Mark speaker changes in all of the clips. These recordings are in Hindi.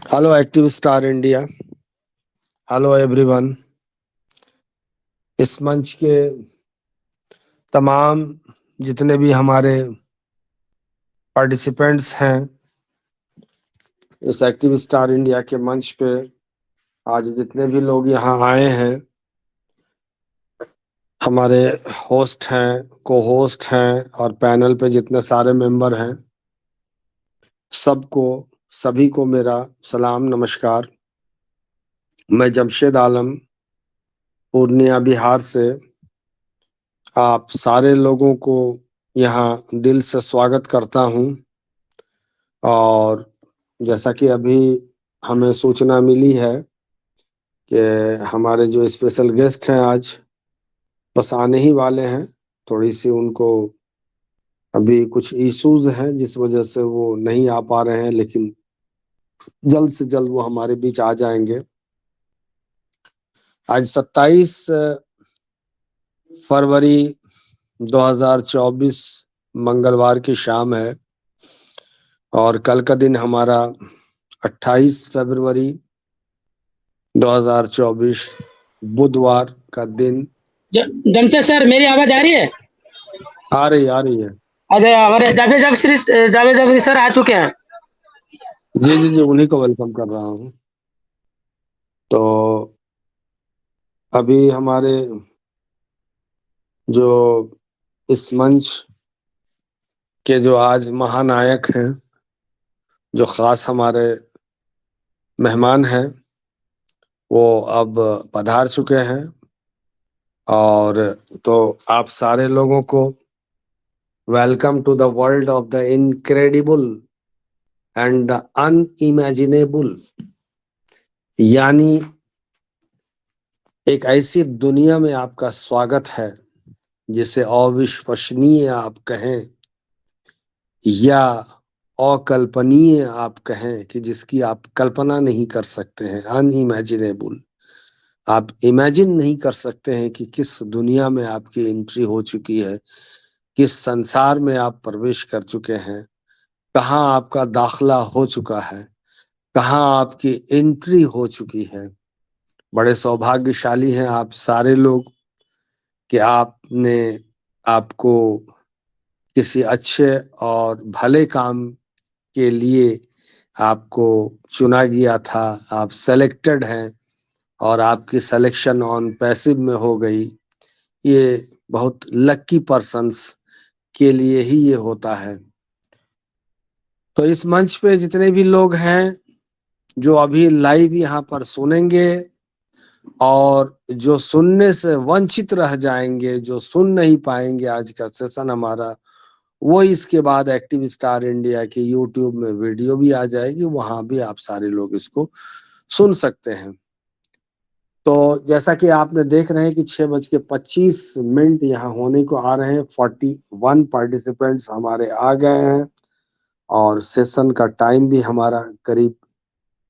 Speaker 1: Hello active star India. Hello everyone. इस मंच के तमाम जितने भी हमारे पार्टिसिपेंट्स हैं इस एक्टिव स्टार इंडिया के मंच पे, आज जितने भी लोग यहाँ आए हैं, हमारे होस्ट हैं, को होस्ट हैं और पैनल पे जितने सारे मेंबर हैं, सभी को मेरा सलाम नमस्कार। मैं जमशेद आलम पूर्णिया बिहार से आप सारे लोगों को यहाँ दिल से स्वागत करता हूँ। और जैसा कि अभी हमें सूचना मिली है कि हमारे जो स्पेशल गेस्ट हैं आज बस आने ही वाले हैं। थोड़ी सी उनको अभी कुछ इश्यूज हैं जिस वजह से वो नहीं आ पा रहे हैं, लेकिन जल्द से जल्द वो हमारे बीच आ जाएंगे। आज 27 फरवरी 2024 मंगलवार की शाम है और कल का दिन हमारा 28 फरवरी 2024 बुधवार का दिन।
Speaker 2: जमशेद सर, मेरी आवाज आ रही है?
Speaker 1: आ रही है।
Speaker 2: अच्छा, हमारे जावेद जाफरी सर आ चुके हैं।
Speaker 1: जी जी जी, उन्हीं को वेलकम कर रहा हूँ। तो अभी हमारे जो इस मंच के जो आज महानायक हैं, जो खास हमारे मेहमान हैं, वो अब पधार चुके हैं। और तो आप सारे लोगों को welcome to the world of the incredible and the unimaginable, यानी एक ऐसी दुनिया में आपका स्वागत है जिसे अविश्वसनीय आप कहें या अकल्पनीय आप कहें, कि जिसकी आप कल्पना नहीं कर सकते हैं, अनइमेजिनेबल। आप इमेजिन नहीं कर सकते हैं कि किस दुनिया में आपकी एंट्री हो चुकी है, किस संसार में आप प्रवेश कर चुके हैं, कहाँ आपका दाखला हो चुका है, कहाँ आपकी एंट्री हो चुकी है। बड़े सौभाग्यशाली हैं आप सारे लोग कि आपको किसी अच्छे और भले काम के लिए आपको चुना गया था। आप सेलेक्टेड हैं और आपकी सिलेक्शन ऑन पैसिव में हो गई। ये बहुत लकी पर्सन्स के लिए ही ये होता है। तो इस मंच पे जितने भी लोग हैं जो अभी लाइव यहाँ पर सुनेंगे और जो सुनने से वंचित रह जाएंगे, जो सुन नहीं पाएंगे आज का सेशन हमारा, वो इसके बाद एक्टिव स्टार इंडिया की यूट्यूब में वीडियो भी आ जाएगी, वहां भी आप सारे लोग इसको सुन सकते हैं। तो जैसा कि आपने देख रहे हैं कि 6:25 यहाँ होने को आ रहे हैं। 41 पार्टिसिपेंट्स हमारे आ गए हैं और सेशन का टाइम भी हमारा करीब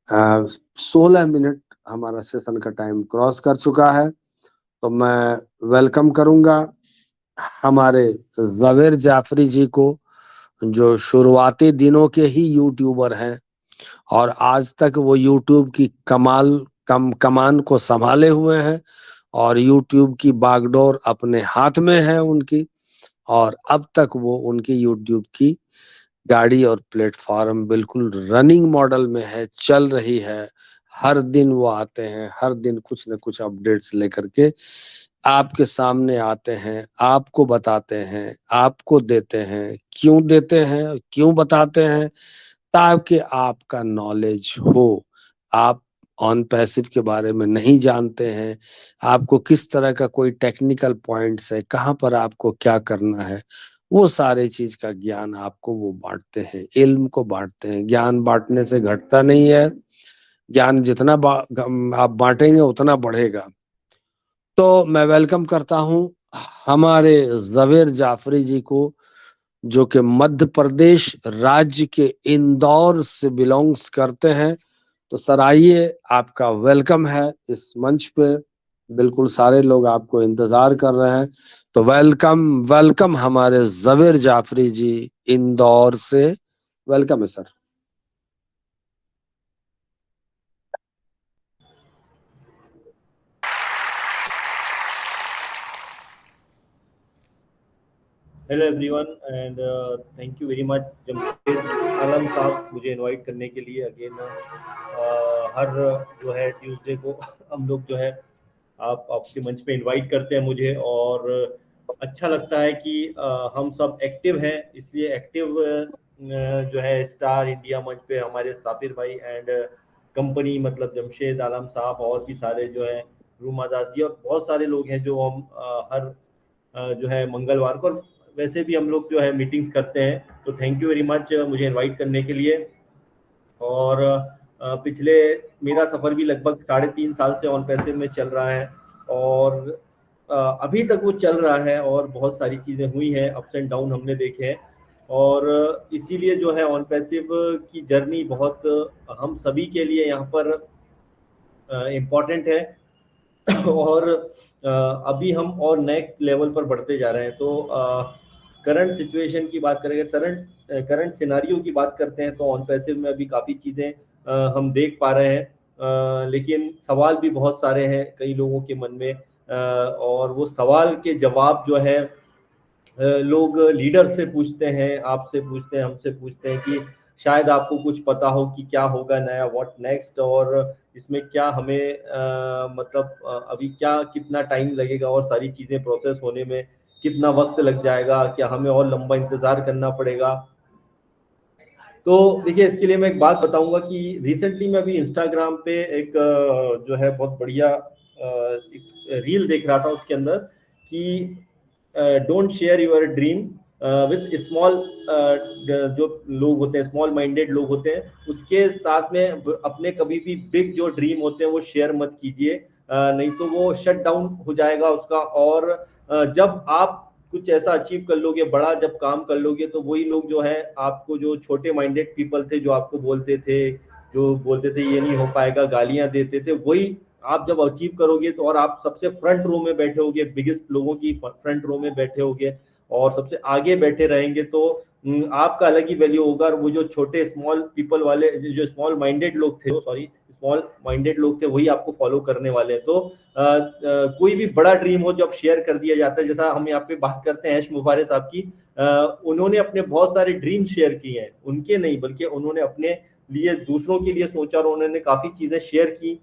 Speaker 1: 16 मिनट हमारा सेशन का टाइम क्रॉस कर चुका है। तो मैं वेलकम करूंगा हमारे जवेर जाफरी जी को, जो शुरुआती दिनों के ही यूट्यूबर हैं और आज तक वो यूट्यूब की कमान को संभाले हुए हैं और यूट्यूब की बागडोर अपने हाथ में है उनकी। और अब तक वो उनकी यूट्यूब की गाड़ी और प्लेटफॉर्म बिल्कुल रनिंग मॉडल में है, चल रही है। हर दिन वो आते हैं, हर दिन कुछ न कुछ अपडेट्स लेकर के आपके सामने आते हैं, आपको बताते हैं, आपको देते हैं। क्यों देते हैं, क्यों बताते हैं? ताकि आपका नॉलेज हो। आप ऑन पैसिव के बारे में नहीं जानते हैं, आपको किस तरह का कोई टेक्निकल पॉइंट्स है, कहाँ पर आपको क्या करना है, वो सारे चीज का ज्ञान आपको वो बांटते हैं, इल्म को बांटते हैं। ज्ञान बांटने से घटता नहीं है, ज्ञान जितना आप बांटेंगे उतना बढ़ेगा। तो मैं वेलकम करता हूँ हमारे जवेर जाफरी जी को, जो कि मध्य प्रदेश राज्य के इंदौर से बिलोंग्स करते हैं। तो सर आइए, आपका वेलकम है इस मंच पे। बिल्कुल सारे लोग आपको इंतजार कर रहे हैं। तो वेलकम वेलकम हमारे जवेर जाफरी जी इंदौर से। वेलकम है sir.
Speaker 3: Hello everyone and thank you very much Jamshed Alam साहब मुझे इनवाइट करने के लिए अगेन। हर जो है ट्यूसडे को हम लोग जो है आप आपके मंच पे इनवाइट करते हैं मुझे, और अच्छा लगता है कि हम सब एक्टिव हैं, इसलिए एक्टिव जो है स्टार इंडिया मंच पे हमारे साबिर भाई एंड कंपनी मतलब जमशेद आलम साहब और भी सारे जो है रूमादास जी और बहुत सारे लोग हैं जो हम हर जो है मंगलवार को, और वैसे भी हम लोग जो है मीटिंग्स करते हैं। तो थैंक यू वेरी मच मुझे इनवाइट करने के लिए। और पिछले मेरा सफ़र भी लगभग 3.5 साल से ऑन पैसिव में चल रहा है, और अभी तक वो चल रहा है, और बहुत सारी चीज़ें हुई हैं, अप्स एंड डाउन हमने देखे हैं, और इसीलिए जो है ऑन पैसिव की जर्नी बहुत हम सभी के लिए यहाँ पर इम्पॉर्टेंट है। और अभी हम और नेक्स्ट लेवल पर बढ़ते जा रहे हैं। तो करंट सिचुएशन की बात करेंगे, करंट सिनारियो की बात करते हैं, तो ऑन पैसिव में अभी काफ़ी चीज़ें हम देख पा रहे हैं, लेकिन सवाल भी बहुत सारे हैं कई लोगों के मन में, और वो सवाल के जवाब जो है लोग लीडर से पूछते हैं, आपसे पूछते हैं, हमसे पूछते हैं कि शायद आपको कुछ पता हो कि क्या होगा नया, व्हाट नेक्स्ट, और इसमें क्या हमें मतलब अभी क्या कितना टाइम लगेगा और सारी चीज़ें प्रोसेस होने में कितना वक्त लग जाएगा, क्या हमें और लंबा इंतज़ार करना पड़ेगा। तो देखिए, इसके लिए मैं एक बात बताऊंगा कि रिसेंटली मैं अभी इंस्टाग्राम पे एक जो है बहुत बढ़िया एक रील देख रहा था, उसके अंदर कि don't share your dream with small, जो लोग होते हैं स्मॉल माइंडेड लोग होते हैं, उसके साथ में अपने कभी भी बिग जो ड्रीम होते हैं वो शेयर मत कीजिए, नहीं तो वो शट डाउन हो जाएगा उसका। और जब आप कुछ ऐसा अचीव कर लोगे, बड़ा जब काम कर लोगे, तो वही लोग जो है आपको, जो छोटे माइंडेड पीपल थे जो आपको बोलते थे, जो बोलते थे ये नहीं हो पाएगा, गालियां देते थे, वही आप जब अचीव करोगे तो, और आप सबसे फ्रंट रो में बैठे होगे, बिगेस्ट लोगों की फ्रंट रो में बैठे होगे और सबसे आगे बैठे रहेंगे, तो आपका अलग ही वैल्यू होगा। और वो जो छोटे स्मॉल पीपल वाले, जो स्मॉल माइंडेड लोग थे, सॉरी स्मॉल माइंडेड लोग थे, वही आपको फॉलो करने वाले हैं। तो कोई भी बड़ा ड्रीम हो जब शेयर कर दिया जाता है, जैसा हम यहाँ पे बात करते हैं ऐश मुबारक साहब की, उन्होंने अपने बहुत सारे ड्रीम शेयर किए हैं, उनके नहीं बल्कि उन्होंने अपने लिए, दूसरों के लिए सोचा, और उन्होंने काफी चीजें शेयर की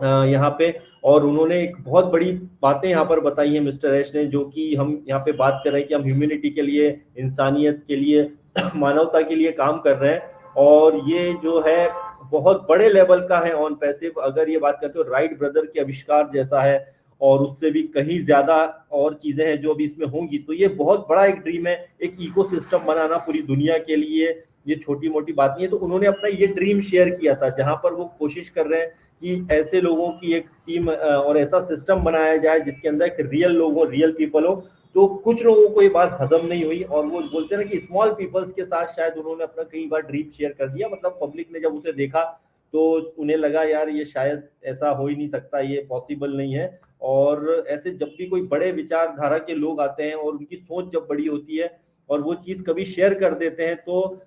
Speaker 3: यहाँ पे। और उन्होंने एक बहुत बड़ी बातें यहाँ पर बताई हैं मिस्टर ऐश ने, जो कि हम यहाँ पे बात कर रहे हैं कि हम ह्यूमैनिटी के लिए, इंसानियत के लिए, मानवता के लिए काम कर रहे हैं, और ये जो है बहुत बड़े लेवल का है ऑन पैसिव। अगर ये बात करते हो राइट ब्रदर के आविष्कार जैसा है, और उससे भी कहीं ज्यादा और चीजें हैं जो अभी इसमें होंगी, तो ये बहुत बड़ा एक ड्रीम है, एक इकोसिस्टम बनाना पूरी दुनिया के लिए, ये छोटी मोटी बात नहीं है। तो उन्होंने अपना ये ड्रीम शेयर किया था, जहां पर वो कोशिश कर रहे हैं कि ऐसे लोगों की एक टीम और ऐसा सिस्टम बनाया जाए जिसके अंदर एक रियल लोग हो, रियल पीपल हो। तो कुछ लोगों को ये बात हजम नहीं हुई, और वो बोलते हैं ना कि स्मॉल पीपल्स के साथ शायद उन्होंने अपना कई बार ड्रीम शेयर कर दिया, मतलब पब्लिक ने जब उसे देखा तो उन्हें लगा यार ये शायद ऐसा हो ही नहीं सकता, ये पॉसिबल नहीं है। और ऐसे जब भी कोई बड़े विचारधारा के लोग आते हैं और उनकी सोच जब बड़ी होती है और वो चीज कभी शेयर कर देते हैं, तो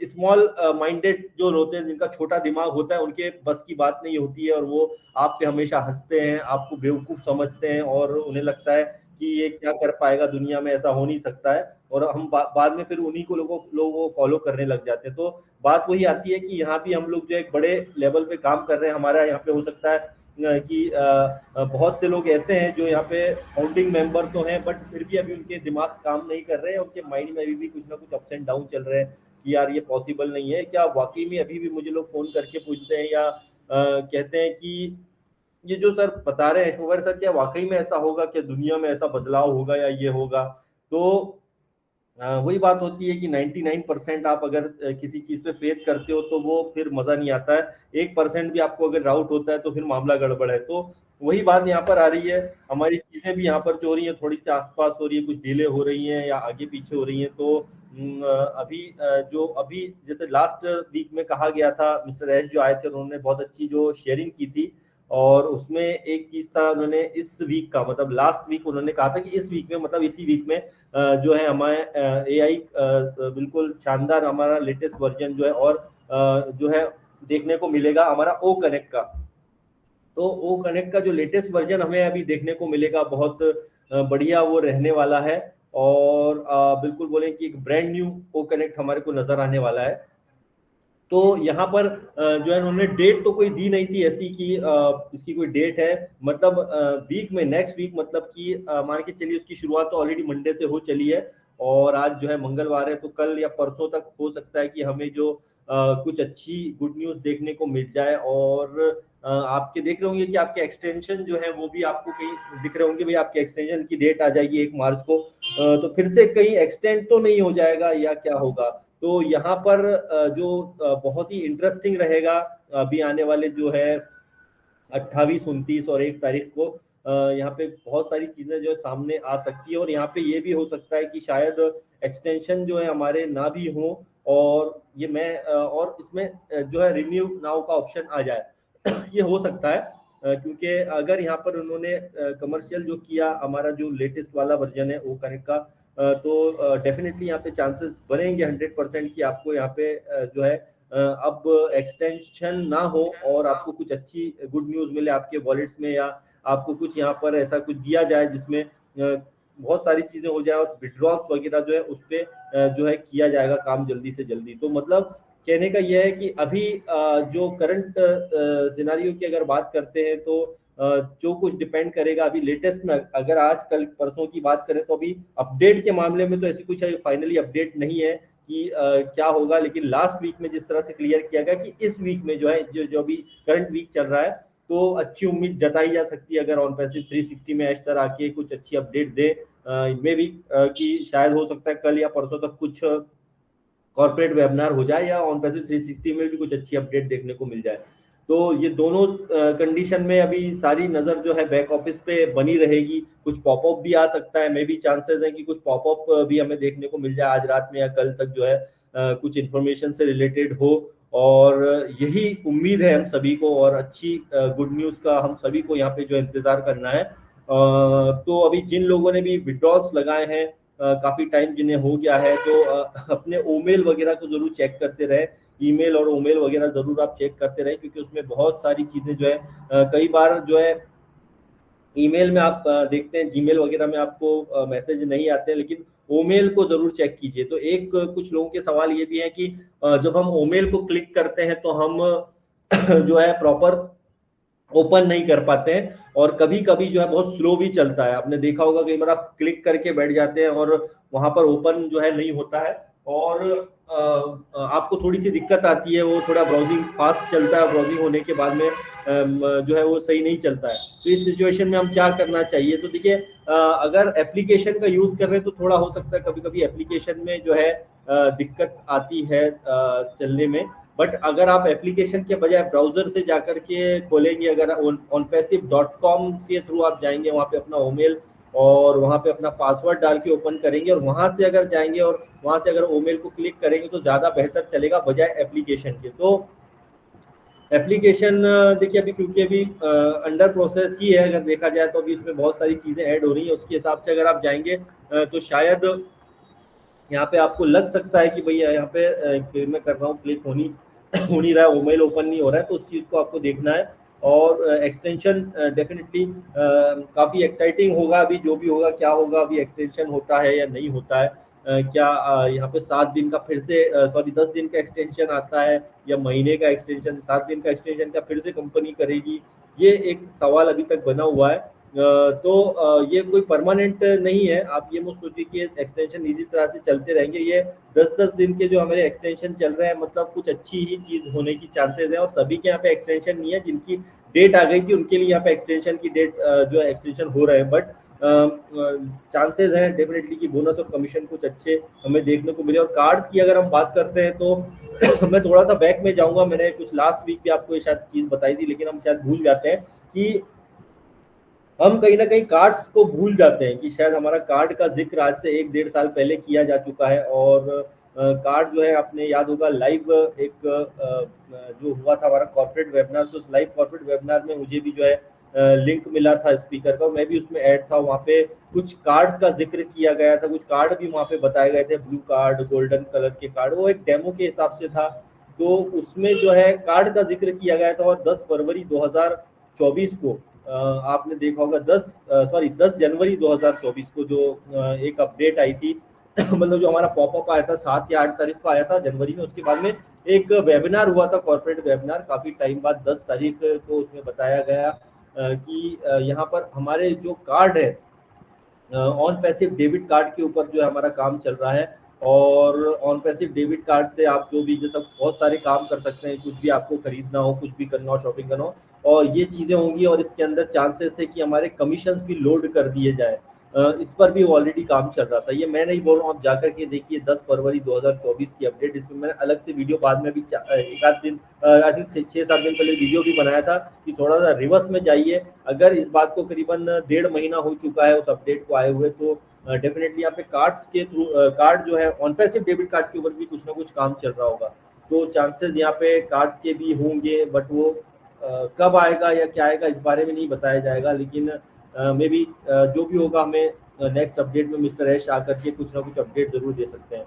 Speaker 3: स्मॉल माइंडेड जो होते हैं, जिनका छोटा दिमाग होता है, उनके बस की बात नहीं होती है, और वो आप पे हमेशा हंसते हैं, आपको बेवकूफ समझते हैं, और उन्हें लगता है कि ये क्या कर पाएगा दुनिया में, ऐसा हो नहीं सकता है। और हम बाद में फिर उन्हीं को लोगों फॉलो करने लग जाते हैं। तो बात वही आती है कि यहाँ भी हम लोग जो एक बड़े लेवल पे काम कर रहे हैं, हमारा यहाँ पे हो सकता है कि बहुत से लोग ऐसे हैं जो यहाँ पे फाउंडिंग मेंबर तो हैं, बट फिर भी अभी उनके दिमाग काम नहीं कर रहे हैं, उनके माइंड में अभी भी कुछ ना कुछ अप्स एंड डाउन चल रहे हैं कि यार ये पॉसिबल नहीं है क्या, वाकई में अभी भी मुझे लोग फोन करके पूछते हैं या कहते हैं कि ये जो सर बता रहे हैं शोभर सर, क्या वाकई में ऐसा होगा, क्या दुनिया में ऐसा बदलाव होगा या ये होगा। तो वही बात होती है कि 99% आप अगर किसी चीज पे फेथ करते हो तो वो फिर मजा नहीं आता है, 1% भी आपको अगर डाउट होता है तो फिर मामला गड़बड़ है। तो वही बात यहाँ पर आ रही है, हमारी चीजें भी यहाँ पर जो हो रही है, थोड़ी सी आसपास हो रही है, कुछ डिले हो रही है या आगे पीछे हो रही है। तो अभी जो अभी जैसे लास्ट वीक में कहा गया था, मिस्टर एस जो आए थे उन्होंने बहुत अच्छी जो शेयरिंग की थी, और उसमें एक चीज था, उन्होंने इस वीक का मतलब लास्ट वीक उन्होंने कहा था कि इस वीक में मतलब इसी वीक में जो है हमारे एआई बिल्कुल शानदार हमारा लेटेस्ट वर्जन जो है, और जो है देखने को मिलेगा हमारा ओ कनेक्ट का। तो ओ कनेक्ट का जो लेटेस्ट वर्जन हमें अभी देखने को मिलेगा, बहुत बढ़िया वो रहने वाला है। और बिल्कुल बोलें कि एक ब्रांड न्यू ओ कनेक्ट हमारे को नजर आने वाला है। तो यहाँ पर जो है उन्होंने डेट तो कोई दी नहीं थी ऐसी कि इसकी कोई डेट है, मतलब वीक में, नेक्स्ट वीक, मतलब कि मान के चलिए उसकी शुरुआत तो ऑलरेडी मंडे से हो चली है और आज जो है मंगलवार है, तो कल या परसों तक हो सकता है कि हमें जो कुछ अच्छी गुड न्यूज देखने को मिल जाए। और आपके देख रहे होंगे कि आपके एक्सटेंशन जो है वो भी आपको कहीं दिख रहे होंगे, भाई आपके एक्सटेंशन की डेट आ जाएगी 1 मार्च को, तो फिर से कहीं एक्सटेंड तो नहीं हो जाएगा या क्या होगा। तो यहाँ पर जो बहुत ही इंटरेस्टिंग रहेगा अभी आने वाले जो है 28, 29 और 1 तारीख को, यहाँ पे बहुत सारी चीजें जो है सामने आ सकती है। और यहाँ पे ये भी हो सकता है कि शायद एक्सटेंशन जो है हमारे ना भी हो, और ये और इसमें जो है रिन्यू नाउ का ऑप्शन आ जाए ये हो सकता है, क्योंकि अगर यहाँ पर उन्होंने कमर्शियल जो किया हमारा जो लेटेस्ट वाला वर्जन है ओ कनेक्ट का, तो डेफिनेटली यहाँ पे चांसेस बनेंगे 100% कि आपको यहाँ पे जो है अब एक्सटेंशन ना हो और आपको कुछ अच्छी गुड न्यूज मिले आपके वॉलेट्स में, या आपको कुछ यहाँ पर ऐसा कुछ दिया जाए जिसमें बहुत सारी चीजें हो जाए और विड्रॉल्स वगैरह जो है उस पर जो है किया जाएगा काम जल्दी से जल्दी। तो मतलब कहने का यह है कि अभी जो करंट सिनारियो की अगर बात करते हैं तो जो कुछ डिपेंड करेगा अभी लेटेस्ट में, अगर आज कल परसों की बात करें तो अभी अपडेट के मामले में तो ऐसी कुछ फाइनली अपडेट नहीं है कि क्या होगा, लेकिन लास्ट वीक में जिस तरह से क्लियर किया गया कि इस वीक में जो है जो अभी करंट वीक चल रहा है, तो अच्छी उम्मीद जताई जा सकती है अगर ऑन पैसिव 360 में ऐश सर आके कुछ अच्छी अपडेट दे, मे भी कि शायद हो सकता है कल या परसों तक कुछ कॉर्पोरेट वेबिनार हो जाए या ऑन पैसिव 360 में भी कुछ अच्छी अपडेट देखने को मिल जाए। तो ये दोनों कंडीशन में अभी सारी नजर जो है बैक ऑफिस पे बनी रहेगी। कुछ पॉपअप भी आ सकता है, मे भी चांसेस है कि कुछ पॉपअप भी हमें देखने को मिल जाए आज रात में या कल तक जो है कुछ इंफॉर्मेशन से रिलेटेड हो, और यही उम्मीद है हम सभी को, और अच्छी गुड न्यूज का हम सभी को यहाँ पे जो इंतजार करना है। तो अभी जिन लोगों ने भी विड्रॉल्स लगाए हैं काफी टाइम जिन्हें हो गया है, तो अपने ओमेल वगैरह को जरूर चेक करते रहे, ईमेल और ओमेल वगैरह जरूर आप चेक करते रहे, क्योंकि उसमें बहुत सारी चीजें जो है कई बार जो है ईमेल में आप देखते हैं, जीमेल वगैरह में आपको मैसेज नहीं आते हैं, लेकिन ओमेल को जरूर चेक कीजिए। तो एक कुछ लोगों के सवाल ये भी है कि जब हम ओमेल को क्लिक करते हैं तो हम जो है प्रॉपर ओपन नहीं कर पाते हैं, और कभी कभी जो है बहुत स्लो भी चलता है। आपने देखा होगा कई बार आप क्लिक करके बैठ जाते हैं और वहां पर ओपन जो है नहीं होता है, और आपको थोड़ी सी दिक्कत आती है, वो थोड़ा ब्राउजिंग फास्ट चलता है, ब्राउजिंग होने के बाद में जो है वो सही नहीं चलता है। तो इस सिचुएशन में हम क्या करना चाहिए, तो देखिए अगर एप्लीकेशन का यूज कर रहे हैं तो थोड़ा हो सकता है कभी कभी एप्लीकेशन में जो है दिक्कत आती है चलने में, बट अगर आप एप्लीकेशन के बजाय ब्राउजर से जाकर के खोलेंगे, अगर onpassive.com से थ्रू आप जाएंगे, वहाँ पे अपना ओमेल और वहाँ पे अपना पासवर्ड डाल के ओपन करेंगे, और वहाँ से अगर जाएंगे और वहाँ से अगर ओमेल को क्लिक करेंगे तो ज़्यादा बेहतर चलेगा बजाय एप्लीकेशन के। तो एप्लीकेशन देखिए अभी क्योंकि अभी अंडर प्रोसेस ही है, अगर देखा जाए तो अभी इसमें बहुत सारी चीज़ें ऐड हो रही हैं, उसके हिसाब से अगर आप जाएंगे तो शायद यहाँ पे आपको लग सकता है कि भैया यहाँ पे मैं कर रहा हूँ क्लिक हो नहीं रहा है, ओमेल ओपन नहीं हो रहा है, तो उस चीज़ को आपको देखना है। और एक्सटेंशन डेफिनेटली काफ़ी एक्साइटिंग होगा, अभी जो भी होगा क्या होगा, अभी एक्सटेंशन होता है या नहीं होता है, क्या यहाँ पे 7 दिन का फिर से 10 दिन का एक्सटेंशन आता है, या महीने का एक्सटेंशन, 7 दिन का एक्सटेंशन का फिर से कंपनी करेगी, ये एक सवाल अभी तक बना हुआ है। तो ये कोई परमानेंट नहीं है, आप ये मत सोचिए कि एक्सटेंशन इसी तरह से चलते रहेंगे। ये 10-10 दिन के जो हमारे एक्सटेंशन चल रहे हैं, मतलब कुछ अच्छी ही चीज होने की चांसेस है, और सभी के यहाँ पे एक्सटेंशन नहीं है, जिनकी डेट आ गई थी उनके लिए यहाँ पे एक्सटेंशन की डेट जो है एक्सटेंशन हो रहे हैं, बट चांसेस हैं डेफिनेटली कि बोनस और कमीशन कुछ अच्छे हमें देखने को मिले। और कार्ड्स की अगर हम बात करते हैं तो मैं थोड़ा सा बैक में जाऊंगा, मैंने कुछ लास्ट वीक भी आपको ये शायद चीज बताई थी, लेकिन हम शायद भूल जाते हैं कि हम कहीं ना कहीं कार्ड्स को भूल जाते हैं कि शायद हमारा कार्ड का जिक्र आज से 1-1.5 साल पहले किया जा चुका है। और कार्ड जो है आपने याद होगा लाइव एक जो हुआ था हमारा कॉर्पोरेट वेबिनार, तो उस लाइव कॉर्पोरेट वेबिनार में मुझे भी जो है लिंक मिला था स्पीकर का, मैं भी उसमें ऐड था, वहाँ पे कुछ कार्ड्स का जिक्र किया गया था, कुछ कार्ड भी वहाँ पे बताए गए थे, ब्लू कार्ड, गोल्डन कलर के कार्ड, वो एक डेमो के हिसाब से था। तो उसमें जो है कार्ड का जिक्र किया गया था, और 10 फरवरी 2024 को आपने देखा होगा 10 जनवरी 2024 को जो एक अपडेट आई थी मतलब जो हमारा पॉपअप आया था 7 या 8 तारीख को आया था जनवरी में, उसके बाद में एक वेबिनार हुआ था, कॉर्पोरेट वेबिनार, काफी टाइम बाद 10 तारीख को उसमें बताया गया कि यहाँ पर हमारे जो कार्ड है ऑन पैसिव डेबिट कार्ड के ऊपर जो है हमारा काम चल रहा है। और ऑन पैसिव डेबिट कार्ड से आप जो भी जैसा बहुत सारे काम कर सकते हैं, कुछ भी आपको खरीदना हो, कुछ भी करना हो, शॉपिंग करना हो, और ये चीजें होंगी। और इसके अंदर चांसेस थे कि हमारे कमीशन भी लोड कर दिए जाए, इस पर भी ऑलरेडी काम चल रहा था। ये मैं नहीं बोल रहा हूँ, आप जाकर के देखिए 10 फरवरी 2024 की अपडेट। इसमें मैंने अलग से वीडियो बाद में भी एक आध दिन आई थिंक 6-7 दिन पहले वीडियो भी बनाया था कि थोड़ा सा रिवर्स में जाइए। अगर इस बात को करीबन 1.5 महीना हो चुका है उस अपडेट को आए हुए, तो डेफिनेटली यहाँ पे कार्ड्स के थ्रू कार्ड जो है ऑन पैसिव डेबिट कार्ड के ऊपर भी कुछ ना कुछ काम चल रहा होगा। तो चांसेस यहाँ पे कार्ड्स के भी होंगे, बट वो कब आएगा या क्या आएगा इस बारे में नहीं बताया जाएगा। लेकिन मे बी जो भी होगा हमें नेक्स्ट अपडेट में मिस्टर ऐश आकर के कुछ ना कुछ अपडेट जरूर दे सकते हैं।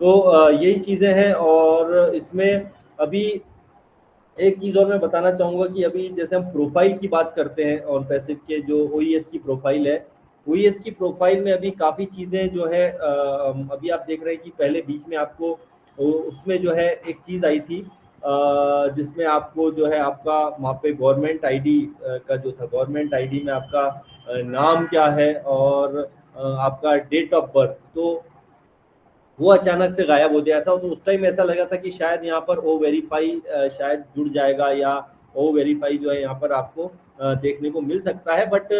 Speaker 3: तो यही चीजें हैं। और इसमें अभी एक चीज और मैं बताना चाहूंगा कि अभी जैसे हम प्रोफाइल की बात करते हैं ऑन पैसिव के, जो ओईएस की प्रोफाइल है, ओईएस की प्रोफाइल में अभी काफी चीजें जो है अभी आप देख रहे हैं कि पहले बीच में आपको उसमें जो है एक चीज आई थी जिसमें आपको जो है आपका वहाँ पे गवर्नमेंट आईडी का जो था, गवर्नमेंट आईडी में आपका नाम क्या है और आपका डेट ऑफ बर्थ, तो वो अचानक से गायब हो गया था। तो उस टाइम ऐसा लगा था कि शायद यहाँ पर ओ वेरीफाई शायद जुड़ जाएगा, या ओ वेरीफाई जो है यहाँ पर आपको देखने को मिल सकता है। बट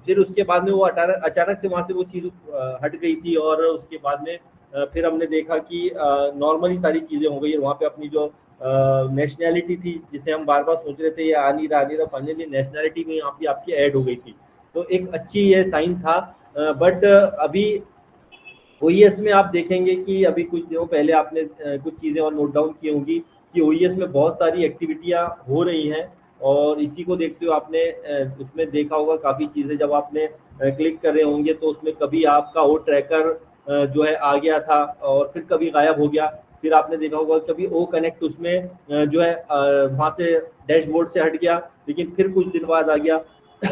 Speaker 3: फिर उसके बाद में वो अचानक से वहाँ से वो चीज़ हट गई थी, और उसके बाद में फिर हमने देखा कि नॉर्मली सारी चीज़ें हो गई। वहाँ पे अपनी जो नेशनैलिटी थी जिसे हम बार बार सोच रहे थे ये आ नहीं रहा, फाइनली नेशनैलिटी में यहाँ पे आपकी ऐड हो गई थी। तो एक अच्छी ये साइन था। बट अभी ओईएस में आप देखेंगे कि अभी कुछ दिनों पहले आपने कुछ चीज़ें और नोट डाउन की होंगी कि ओईएस में बहुत सारी एक्टिविटियां हो रही हैं। और इसी को देखते हुए आपने उसमें देखा होगा काफ़ी चीज़ें जब आपने क्लिक कर रहे होंगे तो उसमें कभी आपका ओ ट्रैकर जो है आ गया था और फिर कभी गायब हो गया। फिर आपने देखा होगा कभी ओ कनेक्ट उसमें जो है वहाँ से डैशबोर्ड से हट गया, लेकिन फिर कुछ दिन बाद आ गया।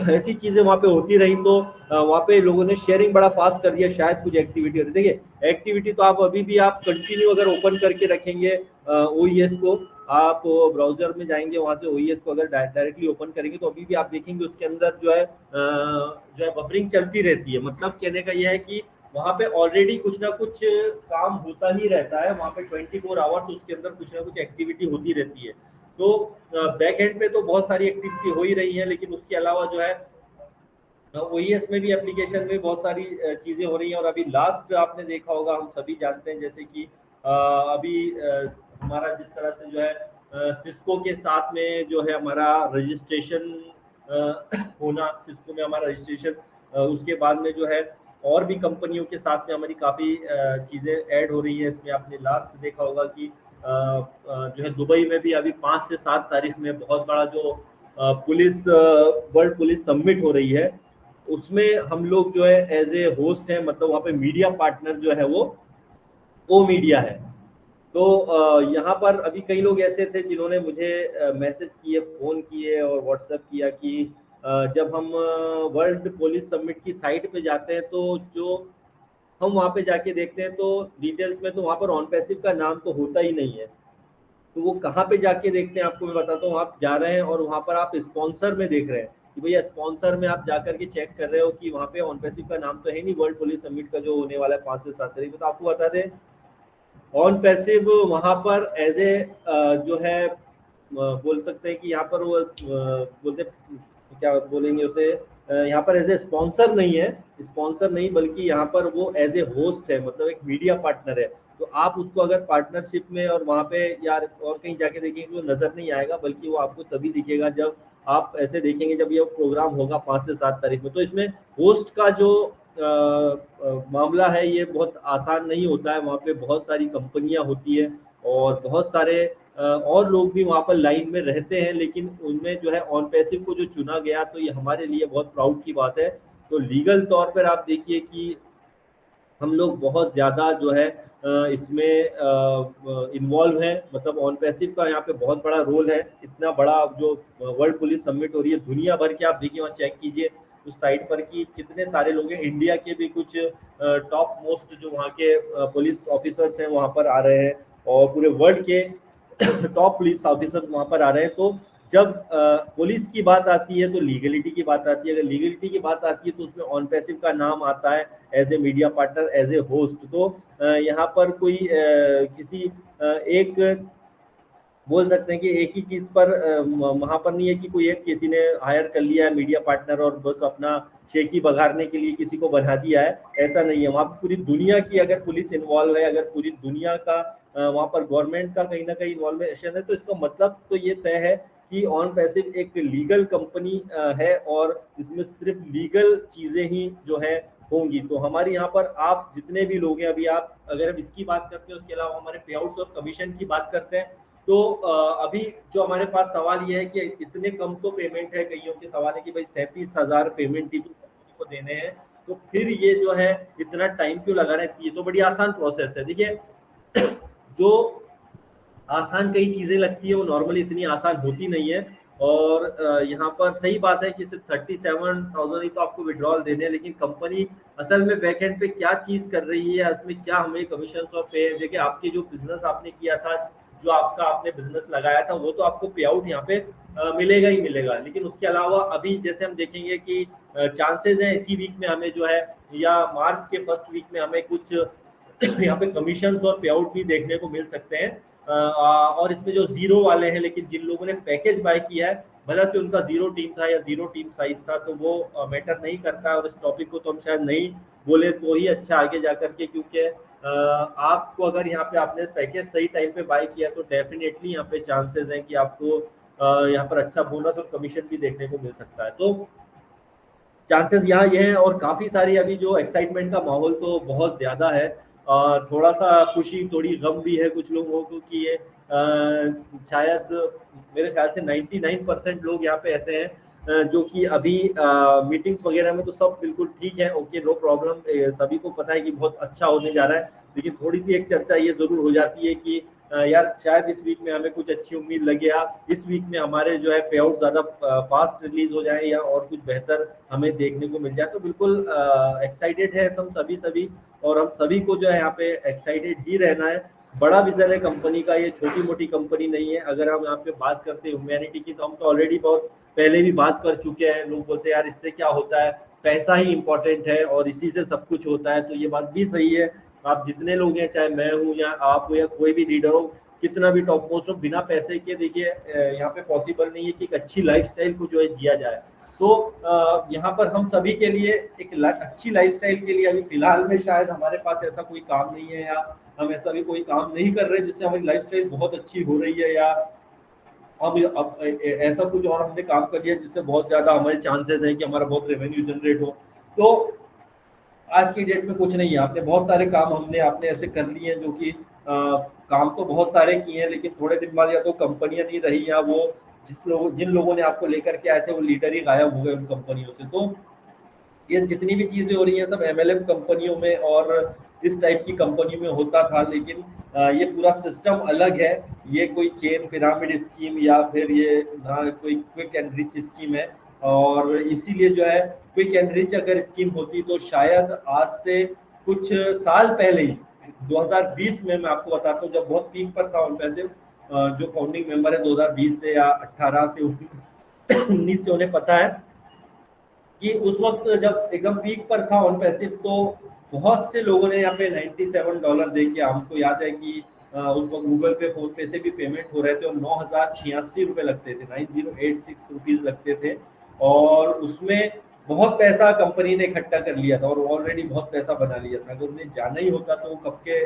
Speaker 3: ऐसी चीजें वहाँ पे होती रही। तो वहाँ पे लोगों ने शेयरिंग बड़ा फास्ट कर दिया, शायद कुछ एक्टिविटी होती। देखिए एक्टिविटी तो आप अभी भी आप कंटिन्यू अगर ओपन करके रखेंगे ओईएस को, आप ब्राउजर में जाएंगे, वहाँ से ओईएस को अगर डायरेक्टली ओपन करेंगे तो अभी भी आप देखेंगे उसके अंदर जो है बफरिंग चलती रहती है। मतलब कहने का यह है कि वहाँ पे ऑलरेडी कुछ ना कुछ काम होता ही रहता है। वहाँ पे 24 आवर्स उसके अंदर कुछ ना कुछ एक्टिविटी होती रहती है। तो बैक एंड पे तो बहुत सारी एक्टिविटी हो ही रही है, लेकिन उसके अलावा जो है ओईएस में भी एप्लीकेशन में बहुत सारी चीजें हो रही हैं। और अभी लास्ट आपने देखा होगा, हम सभी जानते हैं जैसे कि अभी हमारा जिस तरह से जो है सिस्को के साथ में जो है हमारा रजिस्ट्रेशन होना, सिस्को में हमारा रजिस्ट्रेशन, उसके बाद में जो है और भी कंपनियों के साथ में हमारी काफ़ी चीज़ें ऐड हो रही है। इसमें आपने लास्ट देखा होगा कि जो है दुबई में भी अभी 5 से 7 तारीख में बहुत बड़ा जो पुलिस वर्ल्ड पुलिस समिट हो रही है, उसमें हम लोग जो है एज ए होस्ट हैं। मतलब वहाँ पे मीडिया पार्टनर जो है वो ओ मीडिया है। तो यहाँ पर अभी कई लोग ऐसे थे जिन्होंने मुझे मैसेज किए, फ़ोन किए और व्हाट्सएप किया कि जब हम वर्ल्ड पुलिस समिट की साइट पे जाते हैं तो जो हम वहाँ पे जाके देखते हैं तो डिटेल्स में तो वहाँ पर ऑन पैसिव का नाम तो होता ही नहीं है। तो वो कहाँ पे जाके देखते हैं आपको मैं बताता हूँ। आप जा रहे हैं और वहाँ पर आप स्पॉन्सर में देख रहे हैं कि भैया स्पॉन्सर में आप जाकर के चेक कर रहे हो कि वहाँ पे ऑन पैसिव का नाम तो है नहीं, वर्ल्ड पुलिस समिट का जो होने वाला है 5 से 7 तारीख को। तो आपको बता दें ऑन पैसिव वहाँ पर एज ए जो है बोल सकते हैं कि यहाँ पर वो बोलते क्या बोलेंगे उसे, यहाँ पर एज ए स्पॉन्सर नहीं है, स्पॉन्सर नहीं, बल्कि यहाँ पर वो एज ए होस्ट है, मतलब एक मीडिया पार्टनर है। तो आप उसको अगर पार्टनरशिप में और वहाँ पे यार और कहीं जाके देखेंगे तो नजर नहीं आएगा, बल्कि वो आपको तभी दिखेगा जब आप ऐसे देखेंगे जब ये प्रोग्राम होगा 5 से 7 तारीख में। तो इसमें होस्ट का जो मामला है ये बहुत आसान नहीं होता है। वहाँ पे बहुत सारी कंपनियां होती है और बहुत सारे और लोग भी वहाँ पर लाइन में रहते हैं, लेकिन उनमें जो है ऑन पैसिव को जो चुना गया तो ये हमारे लिए बहुत प्राउड की बात है। तो लीगल तौर पर आप देखिए कि हम लोग बहुत ज़्यादा जो है इसमें इन्वॉल्व हैं। मतलब ऑन पैसिव का यहाँ पे बहुत बड़ा रोल है। इतना बड़ा जो वर्ल्ड पुलिस समिट हो रही है दुनिया भर के, आप देखिए वहाँ चेक कीजिए उस साइट पर कि कितने सारे लोग हैं। इंडिया के भी कुछ टॉप मोस्ट जो वहाँ के पुलिस ऑफिसर्स हैं वहाँ पर आ रहे हैं, और पूरे वर्ल्ड के टॉप पुलिस ऑफिसर्स वहाँ पर आ रहे हैं। तो जब पुलिस की बात आती है तो लीगलिटी की बात आती है। अगर लीगलिटी की बात आती है तो उसमें ऑन पैसिव का नाम आता है as a media partner, as a host. तो यहाँ पर कोई किसी एक बोल सकते हैं कि एक ही चीज पर वहां पर नहीं है कि कोई एक किसी ने हायर कर लिया है मीडिया पार्टनर और बस अपना शेखी बघारने के लिए किसी को बना दिया है, ऐसा नहीं है। वहां पर पूरी दुनिया की अगर पुलिस इन्वॉल्व है, अगर पूरी दुनिया का वहां पर गवर्नमेंट का कहीं ना कहीं इन्वॉल्वेशन है, तो इसका मतलब तो ये तय है कि ऑन पैसिव एक लीगल कंपनी है और इसमें सिर्फ लीगल चीजें ही जो है होंगी। तो हमारे यहाँ पर आप जितने भी लोग हैं, अभी आप अगर हम इसकी बात करते हैं, उसके अलावा हमारे पे आउट्स और कमीशन की बात करते हैं, तो अभी जो हमारे पास सवाल ये है कि इतने कम तो पेमेंट है। कईयों के सवाल है कि भाई 37,000 पेमेंट ही तो कंपनी को देने हैं, तो फिर ये जो है इतना टाइम क्यों लगा रहे हैं। ये तो बड़ी आसान प्रोसेस है। देखिए, जो आसान कई चीजें लगती है वो नॉर्मली इतनी आसान होती नहीं है। और यहाँ पर सही बात है कि सिर्फ 37,000 ही तो आपको विड्रॉल देने हैं, लेकिन कंपनी असल में बैकएंड पे क्या चीज कर रही है, इसमें क्या हमें कमीशन और पे। देखिए, आपके जो बिजनेस आपने किया था, जो आपने बिजनेस लगाया था, वो तो आपको पे आउट यहाँ पे मिलेगा ही मिलेगा। लेकिन उसके अलावा अभी जैसे हम देखेंगे कि चांसेस हैं इसी वीक में हमें जो है, या मार्च के फर्स्ट वीक में हमें कुछ यहाँ पे कमीशन और पे आउट भी देखने को मिल सकते हैं। और इसमें जो जीरो वाले हैं, लेकिन जिन लोगों ने पैकेज बाय किया है, भला से उनका जीरो टीम था या जीरो टीम साइज था, तो वो मैटर नहीं करता है। और इस टॉपिक को तो हम शायद नहीं बोले तो ही अच्छा आगे जाकर के, क्योंकि आपको अगर यहाँ पे आपने पैकेज सही टाइम पे बाय किया तो डेफिनेटली यहाँ पे चांसेस हैं कि आपको यहाँ पर अच्छा बोनस और कमीशन भी देखने को मिल सकता है। तो चांसेस यहाँ ये हैं, और काफी सारी अभी जो एक्साइटमेंट का माहौल तो बहुत ज्यादा है। थोड़ा सा खुशी थोड़ी गम भी है कुछ लोगों को कि ये शायद मेरे ख्याल से 99% लोग यहाँ पे ऐसे हैं जो कि अभी मीटिंग्स वगैरह में तो सब बिल्कुल ठीक है, ओके, नो प्रॉब्लम, सभी को पता है कि बहुत अच्छा होने जा रहा है। लेकिन थोड़ी सी एक चर्चा ये जरूर हो जाती है कि यार शायद इस वीक में हमें कुछ अच्छी उम्मीद लगे, या इस वीक में हमारे जो है पे आउट ज्यादा फास्ट रिलीज हो जाए, या और कुछ बेहतर हमें देखने को मिल जाए। तो बिल्कुल एक्साइटेड है हम सभी, और हम सभी को जो है यहाँ पे एक्साइटेड ही रहना है। बड़ा विजन है कंपनी का, ये छोटी मोटी कंपनी नहीं है। अगर हम यहाँ पे बात करते हैं ह्यूमैनिटी की, तो हम तो ऑलरेडी बहुत पहले भी बात कर चुके हैं। लोग बोलते हैं यार इससे क्या होता है, पैसा ही इंपॉर्टेंट है और इसी से सब कुछ होता है। तो ये बात भी सही है। आप जितने लोग हैं, चाहे मैं हूँ या आप हो या कोई भी लीडर हो, कितना भी टॉप मोस्ट हो, बिना पैसे के देखिए यहाँ पे पॉसिबल नहीं है कि एक अच्छी लाइफस्टाइल को जो है जिया जाए। तो यहाँ पर हम सभी के लिए एक अच्छी लाइफस्टाइल के लिए अभी फिलहाल में शायद हमारे पास ऐसा कोई काम नहीं है, या हम ऐसा भी कोई काम नहीं कर रहे जिससे हमारी लाइफस्टाइल बहुत अच्छी हो रही है, या अब ऐसा कुछ और हमने काम कर लिया जिससे बहुत ज्यादा हमारे चांसेस हैं कि हमारा बहुत रेवेन्यू जनरेट हो। तो आज की डेट में कुछ नहीं है। आपने बहुत सारे काम आपने ऐसे कर लिए हैं जो कि काम तो बहुत सारे किए हैं, लेकिन थोड़े दिन बाद या तो कंपनियां नहीं रही, या वो जिन लोगों ने आपको लेकर के आए थे वो लीडर ही गायब हो गए उन कंपनियों से। तो ये जितनी भी चीजें हो रही हैं सब एमएलएम कंपनियों में और इस टाइप की कंपनियों में होता था, लेकिन ये पूरा सिस्टम अलग है। ये कोई चेन पिरामिड स्कीम या फिर ये कोई क्विक एंड रिच स्कीम है। और इसीलिए जो है क्विक एंड रिच अगर स्कीम होती तो शायद आज से कुछ साल पहले ही 2020 में, मैं आपको बताता हूँ, जब बहुत पीक पर था उन पैसे, जो फाउंडिंग मेंबर है 2020 से या 18 से 19 से, उन्हें पता है कि उस वक्त जब एकदम पीक पर था ऑन पैसिव, तो बहुत से लोगों ने यहाँ पे $97 दे के, हमको याद है कि उस वक्त गूगल पे, फोन पे से भी पेमेंट हो रहे थे, और 9,086 रुपए लगते थे, 9086 रुपीज लगते थे। और उसमें बहुत पैसा कंपनी ने इकट्ठा कर लिया था और ऑलरेडी बहुत पैसा बना लिया था। अगर उन्हें जाना ही होता तो वो कब के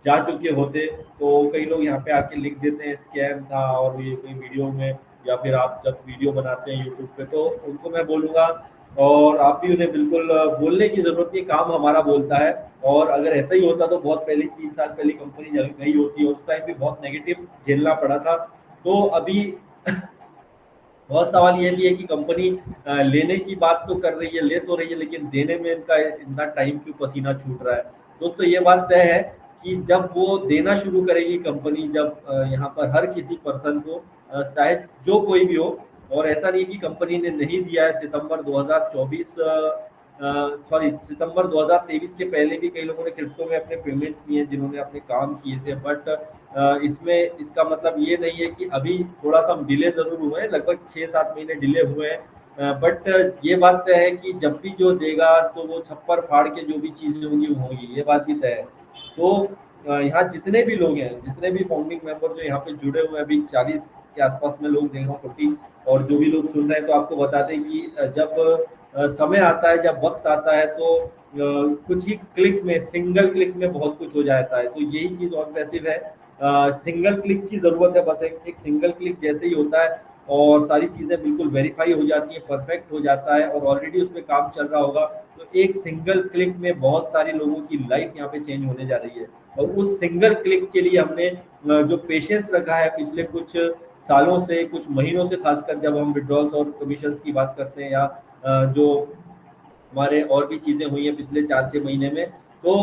Speaker 3: जा चुके होते। तो कई लोग यहाँ पे आके लिख देते हैं स्कैम था, और ये कोई वीडियो में, या फिर आप जब वीडियो बनाते हैं यूट्यूब पे, तो उनको मैं बोलूँगा, और आप भी उन्हें बिल्कुल बोलने की जरूरत नहीं, काम हमारा बोलता है। और अगर ऐसा ही होता तो बहुत पहले, 3 साल पहले कंपनी गई होती, और उस टाइम भी बहुत नेगेटिव झेलना पड़ा था। तो अभी बहुत सवाल ये भी है कि कंपनी लेने की बात तो कर रही है, ले तो रही है, लेकिन देने में इनका इतना टाइम क्यों पसीना छूट रहा है। दोस्तों ये बात तय है कि जब वो देना शुरू करेगी कंपनी, जब यहाँ पर हर किसी पर्सन को चाहे जो कोई भी हो, और ऐसा नहीं कि कंपनी ने नहीं दिया है। सितंबर 2024 सितंबर 2023 के पहले भी कई लोगों ने क्रिप्टो में अपने पेमेंट्स किए हैं जिन्होंने अपने काम किए थे, बट इसमें इसका मतलब ये नहीं है कि अभी थोड़ा सा डिले जरूर हुए हैं, लगभग 6-7 महीने डिले हुए हैं, बट ये बात तय है कि जब भी जो देगा तो वो छप्पर फाड़ के जो भी चीजें होंगी वो होंगी, ये बात भी तय है। तो यहाँ जितने भी लोग हैं, जितने भी फाउंडिंग मेंबर जो यहाँ पे जुड़े हुए हैं, अभी 40 के आसपास में लोग देख रहा हूँ, 40, और जो भी लोग सुन रहे हैं, तो आपको बता दें कि जब समय आता है, जब वक्त आता है, तो कुछ ही क्लिक में, सिंगल क्लिक में बहुत कुछ हो जाता है। तो यही चीज ऑन पैसिव है, सिंगल क्लिक की जरूरत है, बस एक सिंगल क्लिक जैसे ही होता है और सारी चीजें बिल्कुल वेरीफाई हो जाती है, परफेक्ट हो जाता है, और ऑलरेडी उसमें काम चल रहा होगा, तो एक सिंगल क्लिक में बहुत सारे लोगों की लाइफ यहाँ पे चेंज होने जा रही है। और उस सिंगल क्लिक के लिए हमने जो पेशेंस रखा है पिछले कुछ सालों से, कुछ महीनों से, खासकर जब हम विड्रॉल्स और कमीशंस की बात करते हैं, या जो हमारे और भी चीजें हुई हैं पिछले 4-6 महीने में, तो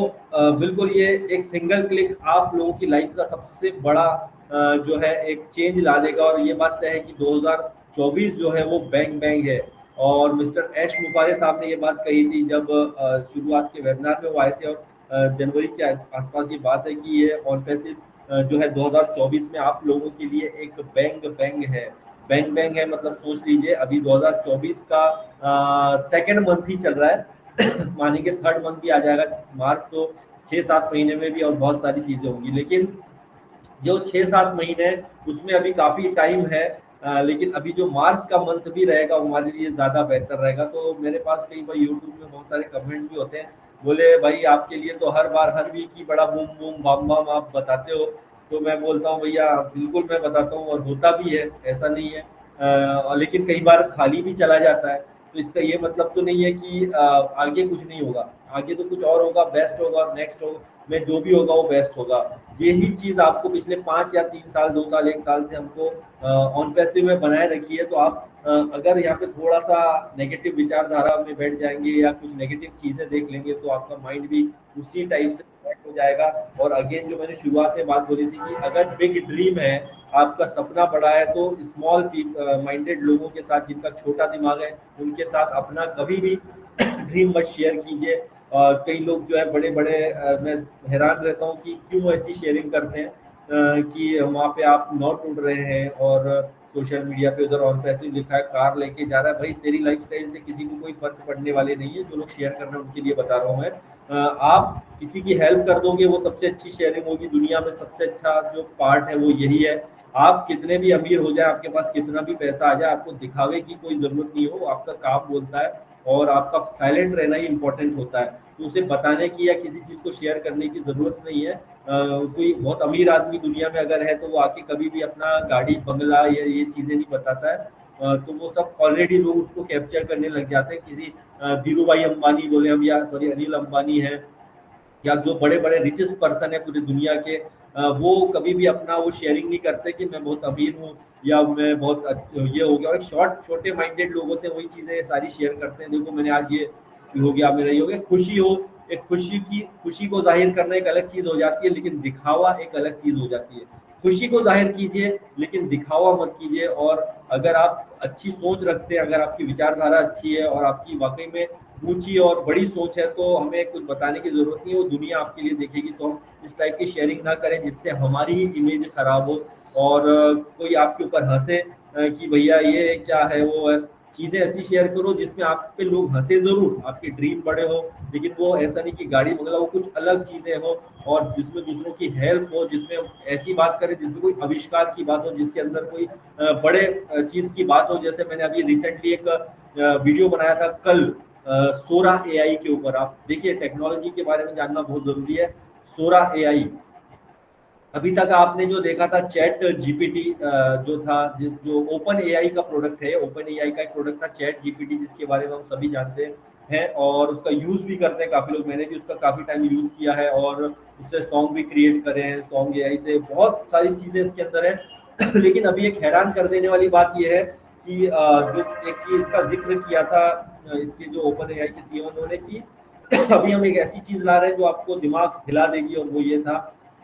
Speaker 3: बिल्कुल ये एक सिंगल क्लिक आप लोगों की लाइफ का सबसे बड़ा जो है एक चेंज ला देगा। और ये बात तय है कि 2024 जो है वो बैंग बैंग है। और मिस्टर ऐश मुबारे साहब ने ये बात कही थी जब शुरुआत के वेबिनार में वो आए थे, और जनवरी के आसपास ये बात है कि ये ऑन पैसिव जो है 2024 में आप लोगों के लिए एक बैंग बैंग है। बैंग बैंग है मतलब सोच लीजिए, अभी 2024 का सेकेंड मंथ ही चल रहा है मानेंगे थर्ड मंथ भी आ जाएगा, मार्च तो 6-7 महीने में भी और बहुत सारी चीजें होंगी, लेकिन जो 6-7 महीने उसमें अभी काफी टाइम है, लेकिन अभी जो मार्च का मंथ भी रहेगा वो हमारे लिए ज्यादा बेहतर रहेगा। तो मेरे पास कई बार यूट्यूब में बहुत सारे कमेंट्स भी होते हैं, बोले भाई आपके लिए तो हर बार हर वीक ही बड़ा बूम बूम बाम बाम आप बताते हो, तो मैं बोलता हूँ भैया बिल्कुल मैं बताता हूँ, और होता भी है, ऐसा नहीं है, लेकिन कई बार खाली भी चला जाता है। तो इसका ये मतलब तो नहीं है कि आगे कुछ नहीं होगा, आगे तो कुछ और होगा, बेस्ट होगा, और नेक्स्ट में जो भी होगा वो बेस्ट होगा। यही चीज आपको पिछले 5 या 3 साल, 2 साल, 1 साल से हमको ऑन पैसिव में बनाए रखी है। तो आप अगर यहाँ पे थोड़ा सा नेगेटिव विचारधारा में बैठ जाएंगे या कुछ नेगेटिव चीजें देख लेंगे, तो आपका माइंड भी उसी टाइप से कनेक्ट हो जाएगा। और अगेन जो मैंने शुरुआत में बात बोली थी कि अगर बिग ड्रीम है, आपका सपना बड़ा है, तो स्मॉल माइंडेड लोगों के साथ, जिनका छोटा दिमाग है, उनके साथ अपना कभी भी ड्रीम मत शेयर कीजिए। कई लोग जो है बड़े बड़े, मैं हैरान रहता हूँ कि क्यों ऐसी शेयरिंग करते हैं कि वहाँ पे आप नोट उड़ रहे हैं और सोशल मीडिया पे उधर ऑन पैसिव लिखा है, कार लेके जा रहा है। भाई तेरी लाइफस्टाइल से किसी को कोई फर्क पड़ने वाले नहीं है, जो लोग शेयर कर रहे हैं उनके लिए बता रहा हूँ मैं। आप किसी की हेल्प कर दोगे, वो सबसे अच्छी शेयरिंग होगी। दुनिया में सबसे अच्छा जो पार्ट है वो यही है। आप कितने भी अमीर हो जाए, आपके पास कितना भी पैसा आ जाए, आपको दिखावे की कोई जरूरत नहीं हो, आपका काम बोलता है, और आपका साइलेंट रहना ही इंपॉर्टेंट होता है। तो उसे बताने की या किसी चीज को शेयर करने की जरूरत नहीं है। कोई बहुत अमीर आदमी दुनिया में अगर है तो वो आके कभी भी अपना गाड़ी, बंगला या ये चीजें नहीं बताता है। तो वो सब ऑलरेडी लोग उसको कैप्चर करने लग जाते हैं। किसी धीरू भाई अंबानी बोले हम, या सॉरी अनिल अंबानी है, या जो बड़े बड़े रिचेस्ट पर्सन है पूरी दुनिया के, वो कभी भी अपना वो शेयरिंग नहीं करते कि मैं बहुत अमीर हूँ या मैं बहुत ये हो गया। और एक छोटे माइंडेड लोग होते हैं, वही चीजें सारी शेयर करते हैं। देखो मैंने आज ये हो गया, मेरा ये हो गया। खुशी हो, एक खुशी को जाहिर करना एक अलग चीज हो जाती है, लेकिन दिखावा एक अलग चीज हो जाती है। खुशी को जाहिर कीजिए लेकिन दिखावा मत कीजिए। और अगर आप अच्छी सोच रखते हैं, अगर आपकी विचारधारा अच्छी है और आपकी वाकई में ऊंची और बड़ी सोच है, तो हमें कुछ बताने की जरूरत नहीं है, वो दुनिया आपके लिए देखेगी। तो हम इस टाइप की शेयरिंग ना करें जिससे हमारी ही इमेज खराब हो और कोई आपके ऊपर हंसे कि भैया ये क्या है वो है। चीजें ऐसी शेयर करो जिसमें आप पे लोग हंसे जरूर, आपके ड्रीम बड़े हो, लेकिन वो ऐसा नहीं कि गाड़ी बंगला, वो कुछ अलग चीजें हो और जिसमें दूसरों की हेल्प हो, जिसमें ऐसी बात करें जिसमें कोई आविष्कार की बात हो, जिसके अंदर कोई बड़े चीज की बात हो। जैसे मैंने अभी रिसेंटली एक वीडियो बनाया था कल सोरा एआई के ऊपर। आप देखिए, टेक्नोलॉजी के बारे में जानना बहुत जरूरी है। सोरा एआई, अभी तक आपने जो देखा था चैट जीपीटी जो था, जो ओपन एआई का प्रोडक्ट है, ओपन एआई का एक प्रोडक्ट था चैट जीपीटी, जिसके बारे में हम सभी जानते हैं और उसका यूज भी करते हैं काफी लोग। मैंने भी उसका काफी टाइम यूज किया है और उससे सॉन्ग भी क्रिएट करे हैं। सॉन्ग एआई से बहुत सारी चीजें इसके अंदर है लेकिन अभी एक हैरान कर देने वाली बात यह है कि जो एक इसका जिक्र किया था इसके जो ओपन एआई के सीईओ उन्होंने, कि अभी हम एक ऐसी चीज ला रहे हैं जो आपको दिमाग हिला देगी, और वो ये था